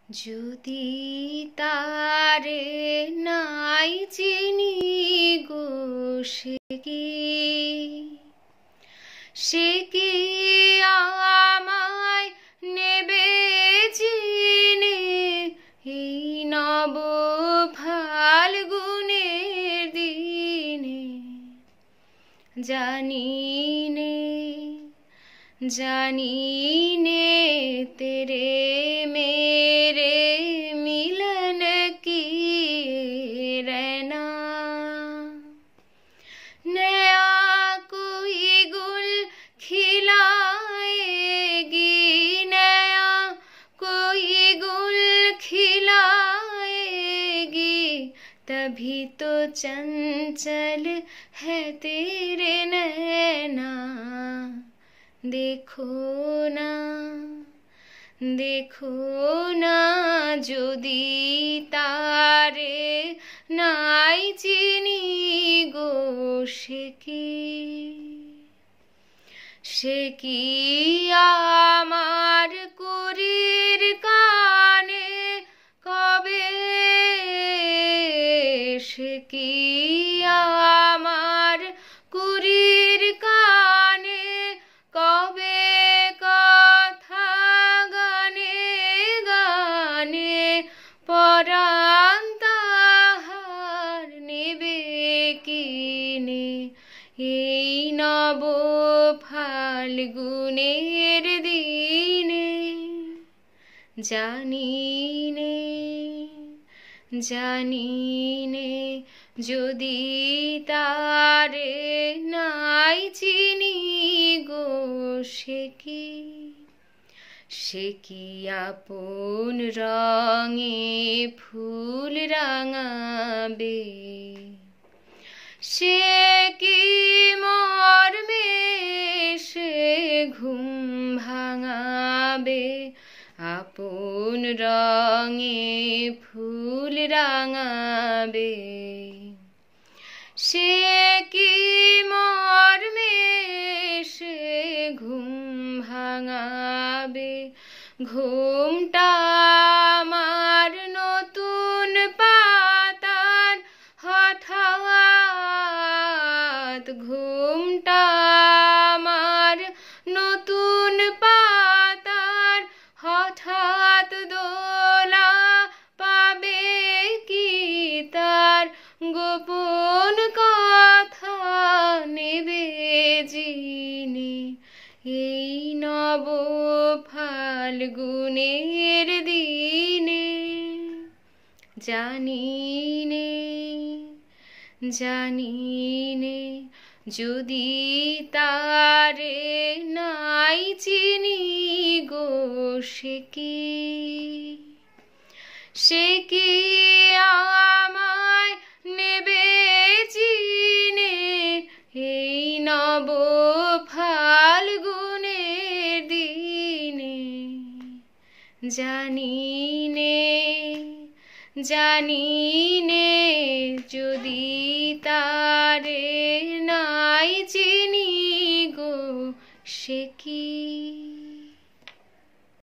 যদি তারে নাই চিনি গো সে কি আমায় নেবে চিনে এই নব ফাল্গুনের দিনে। জানি নে तेरे मेरे मिलन की रहना। नया कोई गुल खिलाएगी, नया कोई गुल खिलाएगी, तभी तो चंचल है तेरे नैना। देखो ना যদি তারে নাই চিনি গো সে কি আমার কুড়ির কানে কবে, সে কি আমার কুড়ির কানে কবে কথা গানে গানে পরাণ তাহার নেবে কিনে এই নব ফাল্গুনের দিনে। জানি নে যদি তারে নাই চিনি গো সে কি আপন রঙে ফুল রাঙাবে, সে কি মর্মে সে ঘুম ভাঙাবে। আপন রঙে ফুল রাঙাবে, সে কি মর্মে সে ঘুম ভাঙাবে। ঘুমটা আমার নতুন পাতার হঠাৎ, ঘুমটা আমার নতুন পাতার হঠাৎ দোলা পাবে কি তার গোপন কথা নেবে জিনে এই নব ফাল্গুনের দিনে। জানি নে যদি তারে নাই চিনি গো সে কি আমায় নেবে চিনে এই নব ফাল্গুনের দিনে। জানি নে যদি তারে নাই চিনি গো সে কি।